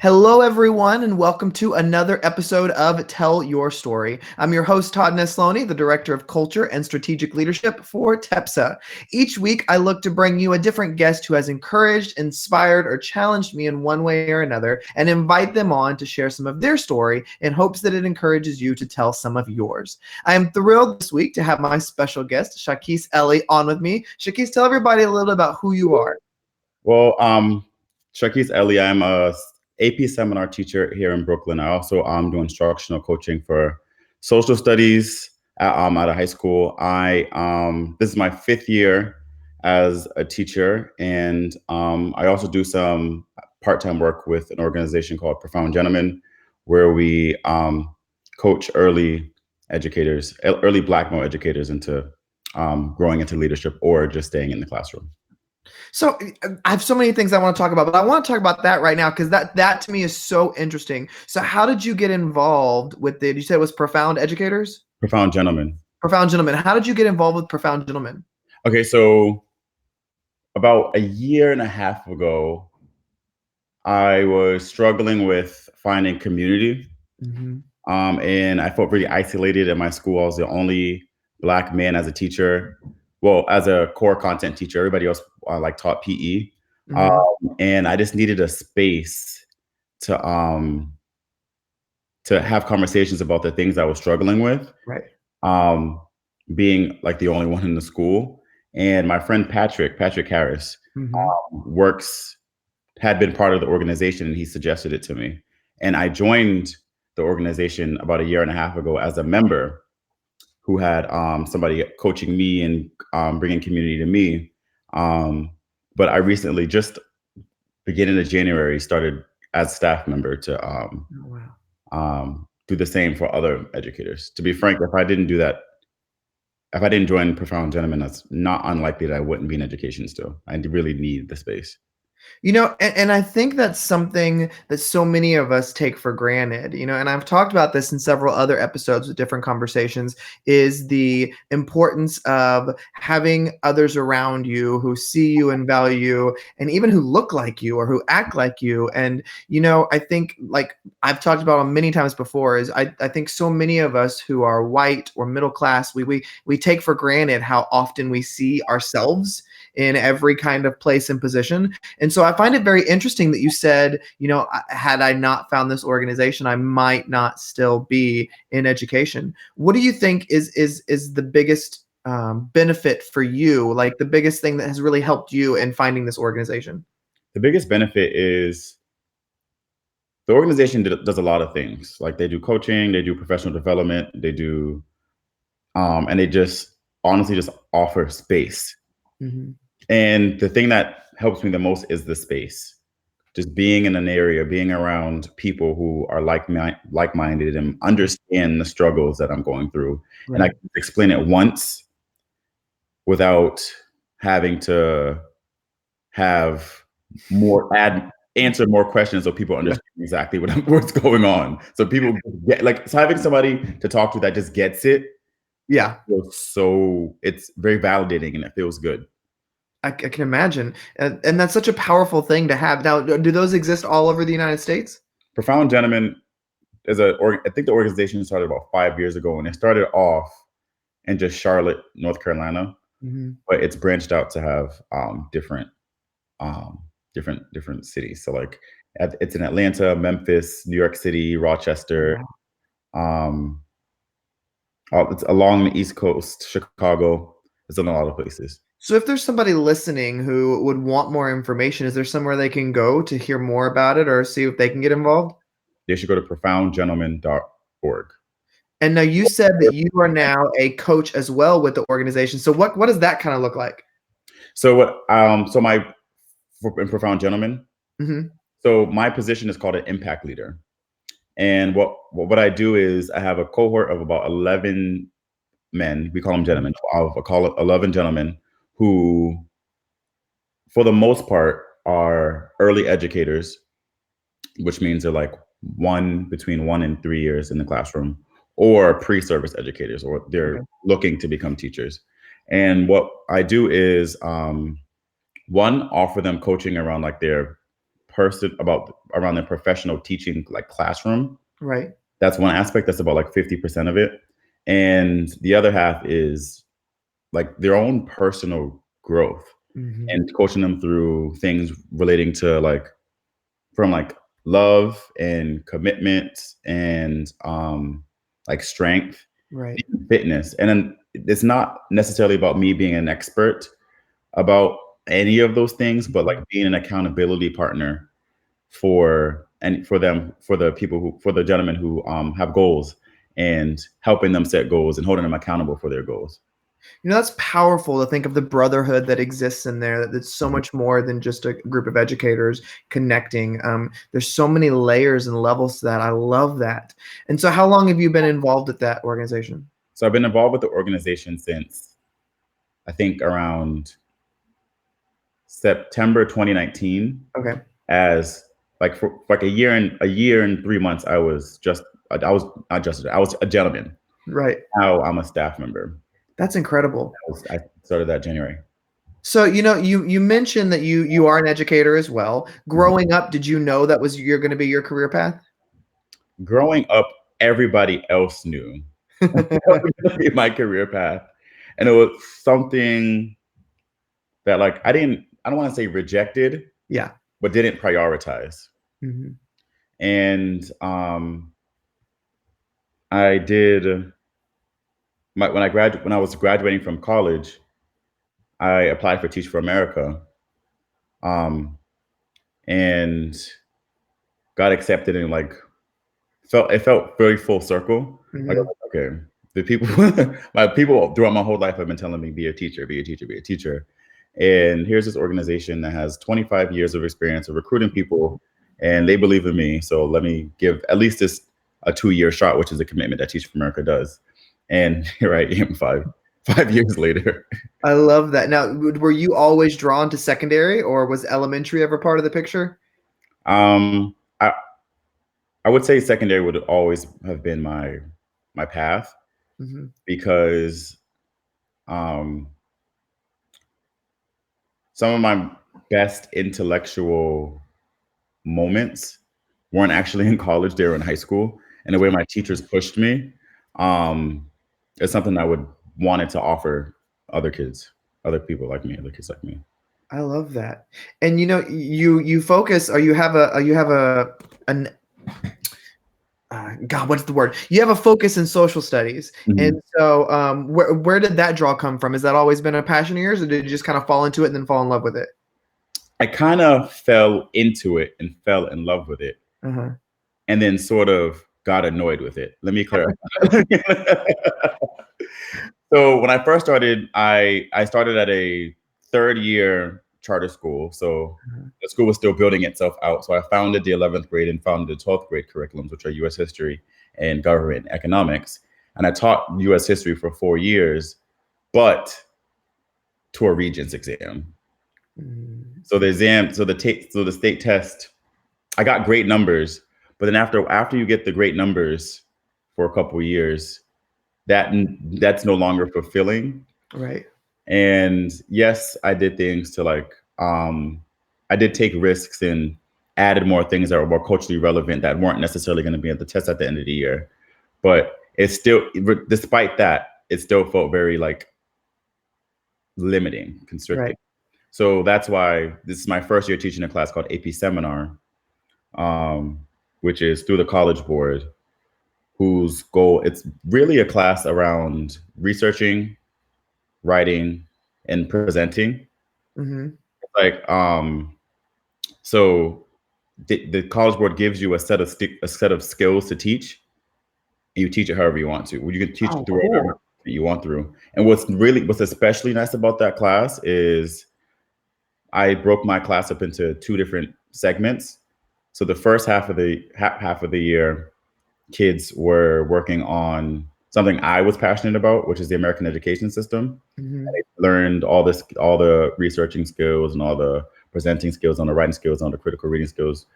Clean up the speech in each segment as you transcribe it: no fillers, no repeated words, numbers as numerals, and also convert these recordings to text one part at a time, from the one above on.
Hello, everyone, and welcome to another episode of Tell Your Story. I'm your host, Todd Nesloni, the Director of Culture and Strategic Leadership for TEPSA. Each week, I look to bring you a different guest who has encouraged, inspired, or challenged me in one way or another, and invite them on to share some of their story in hopes that it encourages you to tell some of yours. I am thrilled this week to have my special guest, Shaquise Elie, on with me. Shaquise, tell everybody a little about who you are. Well, Shaquise Elie, I'm a AP seminar teacher here in Brooklyn. I also do instructional coaching for social studies at a high school. This is my 5th year as a teacher, and I also do some part-time work with an organization called Profound Gentlemen, where we coach early Black male educators into growing into leadership or just staying in the classroom. So I have so many things I want to talk about, but I want to talk about that right now because that to me is so interesting. So how did you get involved with you said it was Profound Educators? Profound Gentlemen. Profound Gentlemen. How did you get involved with Profound Gentlemen? Okay, so about a year and a half ago, I was struggling with finding community. Mm-hmm. And I felt pretty isolated in my school. I was the only Black man as a teacher. Well, as a core content teacher, everybody else taught PE. And I just needed a space to have conversations about the things I was struggling with. Right. Being like the only one in the school. And my friend Patrick Harris, Mm-hmm. had been part of the organization, and he suggested it to me. And I joined the organization about a year and a half ago as a member who had somebody coaching me and bringing community to me. But I recently, just beginning of January, started as staff member to Oh, wow. do the same for other educators. To be frank, if I didn't join Profound Gentlemen, that's not unlikely that I wouldn't be in education still. I really need the space. And I think that's something that so many of us take for granted, and I've talked about this in several other episodes with different conversations, is the importance of having others around you who see you and value you, and even who look like you or who act like you. And, I think, like I've talked about on many times before, is I think so many of us who are white or middle class, we take for granted how often we see ourselves in every kind of place and position. And so I find it very interesting that you said, had I not found this organization, I might not still be in education. What do you think is the biggest benefit for you, like the biggest thing that has really helped you in finding this organization? The biggest benefit is the organization does a lot of things. Like, they do coaching, they do professional development, they do, and they just honestly just offer space. Mm-hmm. And the thing that helps me the most is the space. Just being in an area, being around people who are like-minded and understand the struggles that I'm going through. And I Right. can explain it once without having to have answer more questions so people understand exactly what's going on. So people so having somebody to talk to that just gets it. Yeah. It's very validating and it feels good. I can imagine. And that's such a powerful thing to have. Now, do those exist all over the United States? Profound Gentlemen I think the organization started about 5 years ago, and it started off in just Charlotte, North Carolina, Mm-hmm. but it's branched out to have different cities. So like it's in Atlanta, Memphis, New York City, Rochester. Um, it's along the East Coast, Chicago. It's in a lot of places. So if there's somebody listening who would want more information, is there somewhere they can go to hear more about it or see if they can get involved? They should go to profoundgentlemen.org. And now you said that you are now a coach as well with the organization. So what does that kind of look like? So in Profound Gentlemen, Mm-hmm. so my position is called an impact leader. And what I do is I have a cohort of about 11 men. We call them gentlemen. I call it 11 gentlemen who, for the most part, are early educators, which means they're like between 1 and 3 years in the classroom, or pre-service educators, or they're looking to become teachers. And what I do is, one, offer them coaching around like their person about around their professional teaching like classroom. Right. That's one aspect. That's about like 50% of it. And the other half is like their own personal growth Mhm. and coaching them through things relating to like from like love and commitment and like strength, Right. even fitness. And then it's not necessarily about me being an expert about any of those things, but like Mhm. being an accountability partner for and for them for the people who for the gentlemen who have goals and helping them set goals and holding them accountable for their goals. You know, that's powerful to think of the brotherhood that exists in there, that it's so Mhm. much more than just a group of educators connecting. There's so many layers and levels to that. I love that. And so how long have you been involved with that organization? So I've been involved with the organization since I think around September 2019. Okay. As like for like a year and 3 months, I was not just I was a gentleman. Right. Now I'm a staff member. That's incredible. I started that January. So, you mentioned that you are an educator as well. Mhm. Growing up, did you know that was you're gonna be your career path? Growing up, everybody else knew that was gonna be my career path, and it was something that like I don't want to say rejected, Yeah. but didn't prioritize. Mhm. And I did when I was graduating from college, I applied for Teach for America, um, and got accepted and like felt very full circle. Like I was Mhm. like, okay, the people my people throughout my whole life have been telling me be a teacher, be a teacher, be a teacher. And here's this organization that has 25 years of experience of recruiting people and they believe in me. So let me give at least this a 2 year shot, which is a commitment that Teach for America does. And here I am 5 years later. I love that. Now, were you always drawn to secondary, or was elementary ever part of the picture? Um, I, I would say secondary would always have been my path Mhm. because um, some of my best intellectual moments weren't actually in college; they were in high school. And the way my teachers pushed me um, is something I would wanted to offer other kids, other people like me, other kids like me. I love that. And, you focus or you have an God, what's the word? You have a focus in social studies. And Mhm. so, where did that draw come from? Has that always been a passion of yours, or did you just kind of fall into it and then fall in love with it? I kind of fell into it and fell in love with it, Uh-huh. and then sort of got annoyed with it. Let me clarify. So when I first started, I started at a third year charter school. So Uh-huh. the school was still building itself out. So I founded the 11th grade and founded the 12th grade curriculums, which are U.S. history and government economics. And I taught U.S. history for 4 years, but to a Regents exam. Mm, So the exam, so the state test, I got great numbers, but then after you get the great numbers for a couple of years, that's no longer fulfilling. right, And yes, I did things to like I did take risks and added more things that were more culturally relevant that weren't necessarily going to be at the test at the end of the year. But it's still despite that, it still felt very like limiting, constricting. right. So that's why this is my first year teaching a class called AP Seminar, um, which is through the College Board, whose goal it's really a class around researching, writing, and presenting. Mhm. Like so the College Board gives you a set of skills to teach, and you teach it however you want to. Well, you can teach Oh, it through whatever cool. you want through. And what's especially nice about that class is I broke my class up into two different segments. So the first half of the year, kids were working on something I was passionate about, which is the American education system. Mhm. Learned all the researching skills and all the presenting skills, on the writing skills, on the critical reading skills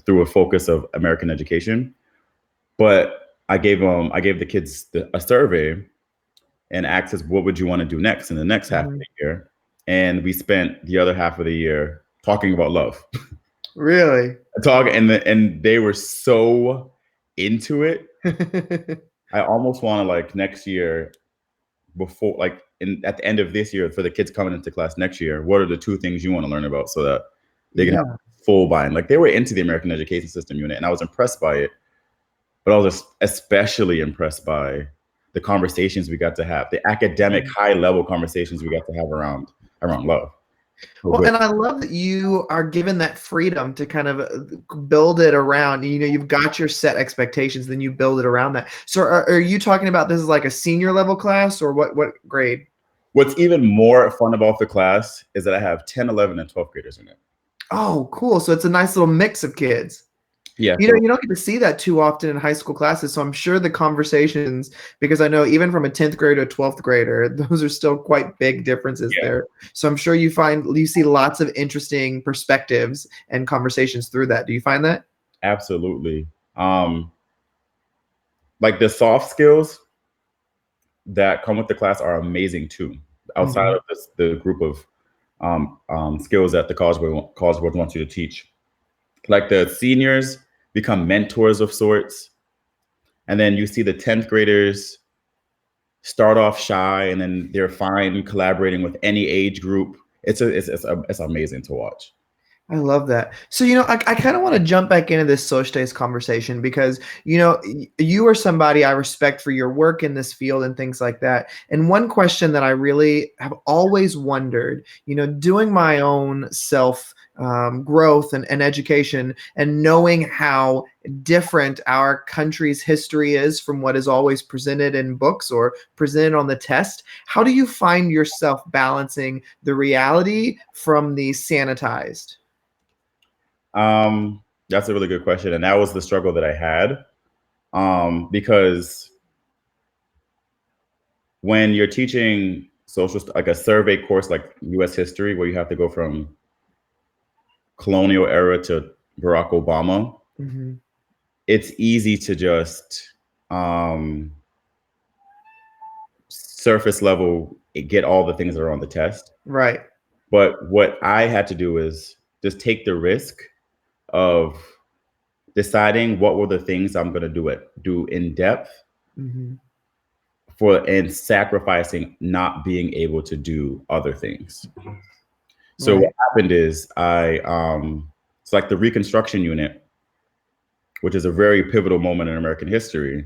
through a focus of American education. But I gave the kids a survey and asked us, what would you want to do next in the next half of Mhm. the year? And we spent the other half of the year talking about love. Really? Talk, and they were so into it. I almost want to, like, next year, before, like, at the end of this year, for the kids coming into class next year, what are the two things you want to learn about, so that they can have Yeah. full buy-in. Like, they were into the American education system unit, and I was impressed by it, but I was especially impressed by the conversations we got to have, the academic high level conversations we got to have around love. So Well, good. and I love that you are given that freedom to kind of build it around, you've got your set expectations, then you build it around that. So are you talking about this as like a senior level class or what grade? What's even more fun about the class is that I have 10, 11, and 12th graders in it. Oh, cool. So it's a nice little mix of kids. Yeah. You know, So you don't get to see that too often in high school classes. So I'm sure the conversations, because I know even from a 10th grader to a 12th grader, those are still quite big differences yeah, there. So I'm sure you see lots of interesting perspectives and conversations through that. Do you find that? absolutely. Like, the soft skills that come with the class are amazing too. Outside Mhm. of this, the group of skills that the College Board wants you to teach, like, the seniors become mentors of sorts, and then you see the 10th graders start off shy, and then they're fine collaborating with any age group. It's amazing to watch. I love that. So, I kind of want to jump back into this Socialist conversation because, you are somebody I respect for your work in this field and things like that. And one question that I really have always wondered, doing my own self growth and education and knowing how different our country's history is from what is always presented in books or presented on the test, how do you find yourself balancing the reality from the sanitized? That's a really good question, and that was the struggle that I had, because when you're teaching like a survey course like U.S. history, where you have to go from colonial era to Barack Obama, Mhm. it's easy to just um, surface level get all the things that are on the test. Right. But what I had to do is just take the risk of deciding what were the things I'm going to do in depth, Mhm. and sacrificing not being able to do other things. So what Right. happened is, it's like the Reconstruction unit, which is a very pivotal moment in American history.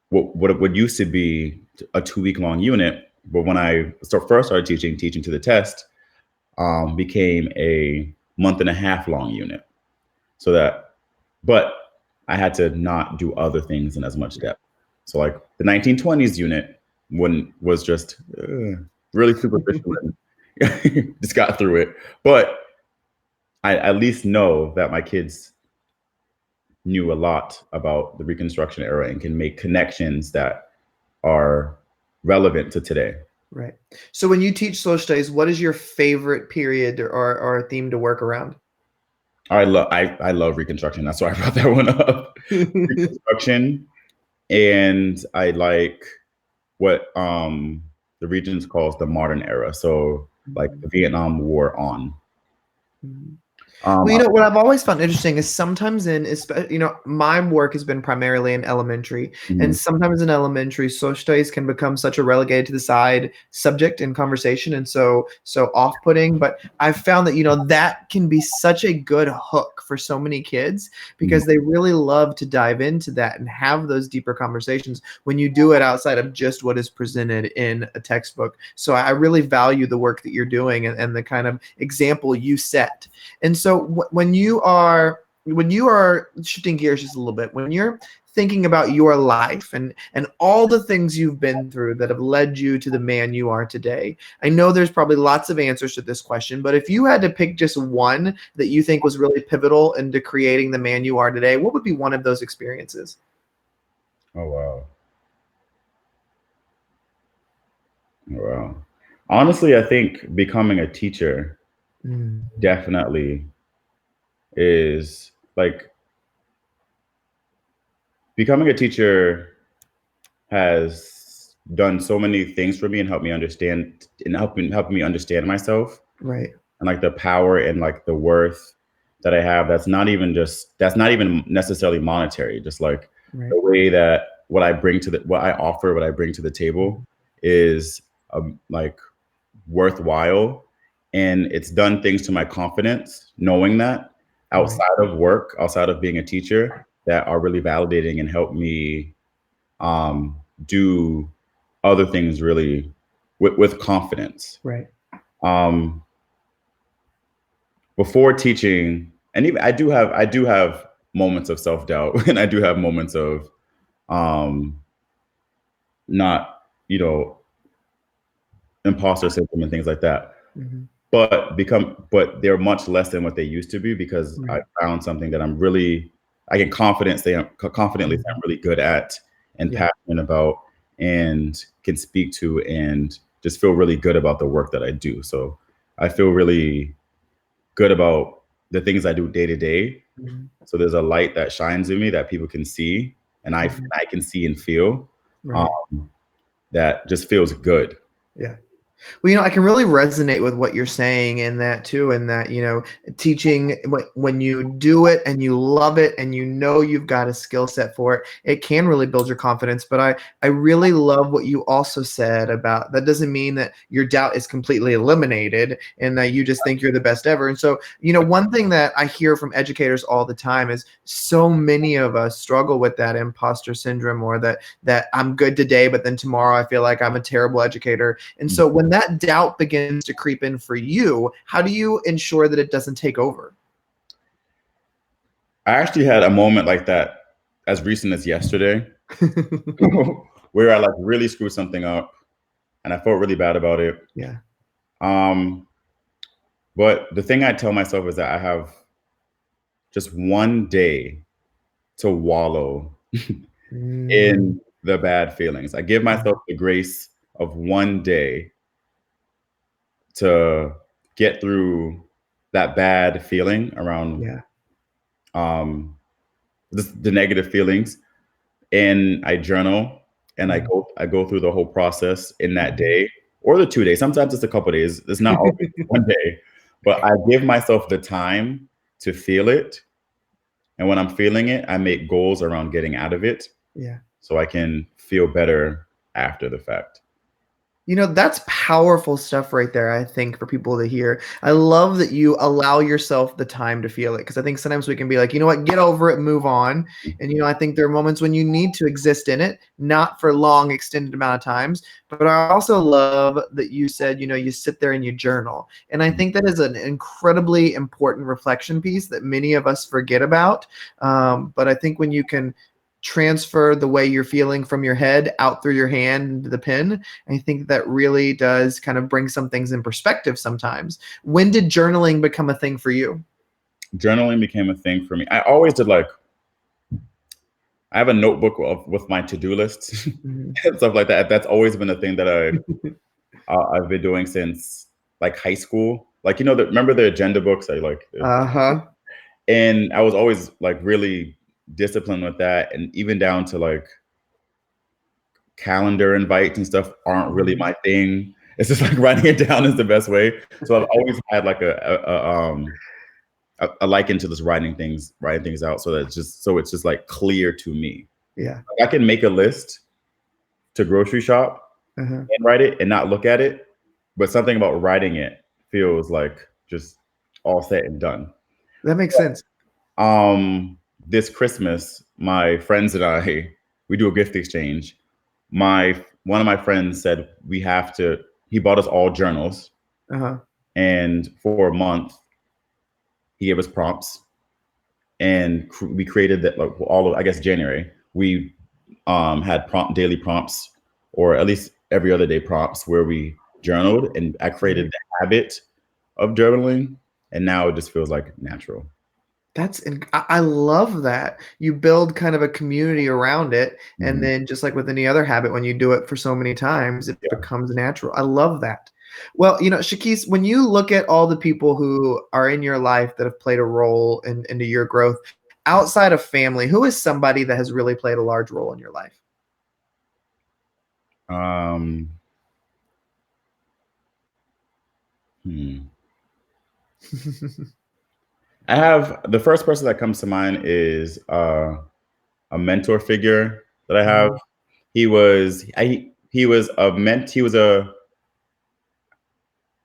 What used to be a 2 week long unit, but when I first started teaching to the test, became a month and a half long unit. So that, but I had to not do other things in as much depth. So, like, the 1920s unit, when was just really superficial and just got through it. But I at least know that my kids knew a lot about the Reconstruction era and can make connections that are relevant to today. Right. So when you teach social studies, what is your favorite period or theme to work around? I love Reconstruction. That's why I brought that one up. Reconstruction, and I like what the Regents calls the modern era. So, like, Mhm. the Vietnam War on. Mhm. Um, Well, what I've always found interesting is sometimes my work has been primarily in elementary, and mhm, sometimes in elementary, social studies can become such a relegated to the side subject in conversation, and so off-putting. But I've found that that can be such a good hook for so many kids mhm. because they really love to dive into that and have those deeper conversations when you do it outside of just what is presented in a textbook. So I really value the work that you're doing and the kind of example you set. And so when you are shifting gears just a little bit, when you're thinking about your life and all the things you've been through that have led you to the man you are today, I know there's probably lots of answers to this question, but if you had to pick just one that you think was really pivotal into creating the man you are today, what would be one of those experiences? Oh wow, oh, wow. Honestly, I think becoming a teacher Mm, definitely is, like, becoming a teacher has done so many things for me and helping me understand myself, right. and, like, the power and, like, the worth. that I have that's not even necessarily monetary. Just like Right. the way that what I offer, what I bring to the table Mhm. is like worthwhile, and it's done things to my confidence knowing that Right. outside of work, outside of being a teacher, that are really validating and help me um, do other things really with confidence. Right. Um, Before teaching, and even I do have moments of self doubt, and I do have moments of um, not imposter syndrome and things like that. Mhm. But they're much less than what they used to be because I Right. found something that I can confidently say I'm Mhm. really good at and Yeah. passionate about and can speak to and just feel really good about the work that I do. So I feel really good about the things I do day to day. Mhm. So there's a light that shines in me that people can see, and Mhm. I can see and feel Right. um, that just feels good. Yeah. Well, I can really resonate with what you're saying in that too, in that, teaching when you do it and you love it and you've got a skill set for it, it can really build your confidence. But I really love what you also said about that doesn't mean that your doubt is completely eliminated and that you just think you're the best ever. And so, one thing that I hear from educators all the time is so many of us struggle with that imposter syndrome or that I'm good today, but then tomorrow I feel like I'm a terrible educator. And so when that doubt begins to creep in for you, how do you ensure that it doesn't take over? I actually had a moment like that as recent as yesterday where I like really screwed something up and I felt really bad about it. Yeah. Um, but the thing I tell myself is that I have just one day to wallow Mm, in the bad feelings. I give mhm. myself the grace of one day to get through that bad feeling around Yeah. um, the negative feelings, and I journal and Mhm, I go through the whole process in that mhm. day or the 2 days. Sometimes it's a couple days. It's not always one day, but I give myself the time to feel it. And when I'm feeling it, I make goals around getting out of it Yeah. so I can feel better after the fact. That's powerful stuff right there, I think, for people to hear. I love that you allow yourself the time to feel it because I think sometimes we can be like, you know what, get over it, move on. And, I think there are moments when you need to exist in it, not for long, extended amount of times. But I also love that you said, you sit there and you journal. And I think that is an incredibly important reflection piece that many of us forget about. But I think when you can transfer the way you're feeling from your head out through your hand into the pen, I think that really does kind of bring some things in perspective sometimes. When did journaling become a thing for you? Journaling became a thing for me. I always did like I have a notebook with my to-do lists Mhm. and stuff like that. That's always been a thing that I've been doing since like high school. Like remember the agenda books? Uh-huh. And I was always like really disciplined with that, and even down to like calendar invites and stuff aren't really Mhm. my thing. It's just like writing it down is the best way. So I've always had like a liking to just writing things out, so that it's just like clear to me. Yeah. Like, I can make a list to grocery shop Uh-huh. and write it and not look at it, but something about writing it feels like just all set and done. That makes sense. This Christmas, my friends and I, we do a gift exchange. My One of my friends said we have to. He bought us all journals, Uh-huh. and for a month, he gave us prompts, and we created that like all of I guess January. We had daily prompts, or at least every other day prompts, where we journaled, and I created Right. the habit of journaling, and now it just feels like natural. I love that. You build kind of a community around it, and Mhm. then just like with any other habit, when you do it for so many times, it Yeah. becomes natural. I love that. Well, Shakis, when you look at all the people who are in your life that have played a role into your growth, outside of family, who is somebody that has really played a large role in your life? Um, hmm. I have the first person that comes to mind is a mentor figure that I have. Mhm. He was a he was a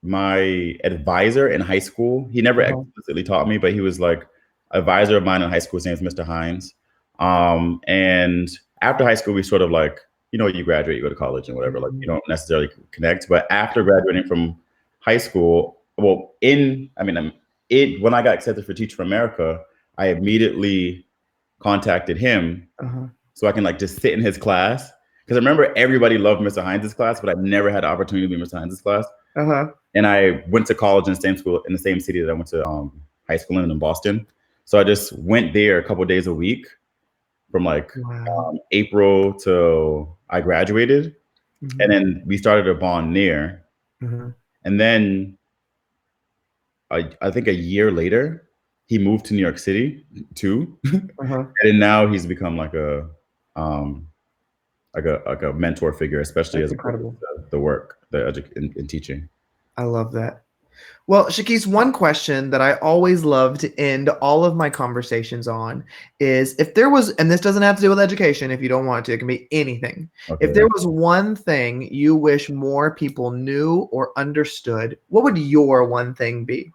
my advisor in high school. He never Uh-huh. explicitly taught me, but he was like advisor of mine in high school. His name is Mr. Hines. And after high school, we sort of like, you graduate, you go to college and whatever. Like you Mhm. don't necessarily connect. But after graduating from high school, well, when I got accepted for Teach for America, I immediately contacted him Uh-huh. so I can like just sit in his class. Because I remember everybody loved Mr. Hines' class, but I never had the opportunity to be in Mr. Hines' class. Uh-huh. And I went to college in the same school in the same city that I went to high school in Boston. So I just went there a couple of days a week from like Wow. April till I graduated, and Mhm. then we started a bond there. Uh-huh. And then I think a year later, he moved to New York City too, Uh-huh. and now he's become um, like a mentor figure, especially That's as it relates incredible. to the work in teaching. I love that. Well, Shaquise, one question that I always love to end all of my conversations on is if there was, and this doesn't have to do with education if you don't want to, it can be anything. If Okay. there was one thing you wish more people knew or understood, what would your one thing be?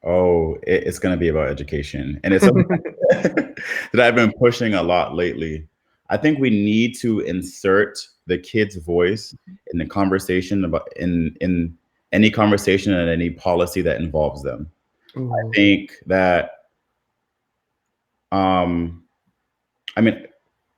Oh, it's going to be about education. And it's something that I've been pushing a lot lately. I think we need to insert the kid's voice in the conversation about in any conversation and any policy that involves them. I Ooh. think that um I mean,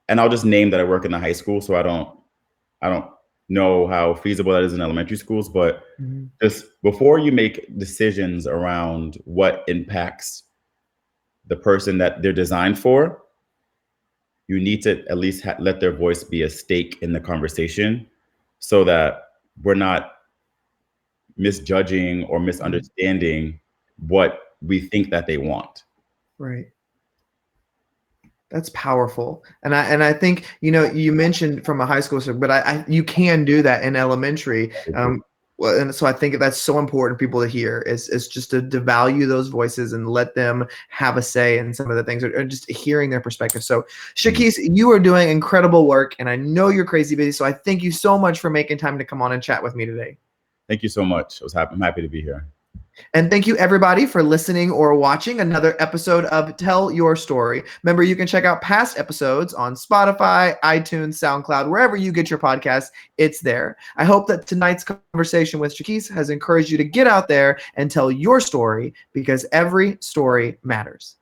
and I'll just name that I work in the high school, so I don't know how feasible that is in elementary schools, but Mhm. just before you make decisions around what impacts the person that they're designed for, you need to at least let their voice be a stake in the conversation so that we're not misjudging or Mhm. misunderstanding what we think that they want. Right. That's powerful. And I think, you mentioned from a high school, but I you can do that in elementary. Well, and so I think that's so important for people to hear is just to value those voices and let them have a say in some of the things or just hearing their perspective. So Mhm. Shaquise, you are doing incredible work and I know you're crazy busy. So I thank you so much for making time to come on and chat with me today. Thank you so much. I'm happy to be here. And thank you everybody for listening or watching another episode of Tell Your Story. Remember, you can check out past episodes on Spotify, iTunes, SoundCloud, wherever you get your podcasts, it's there. I hope that tonight's conversation with Shaquise has encouraged you to get out there and tell your story because every story matters.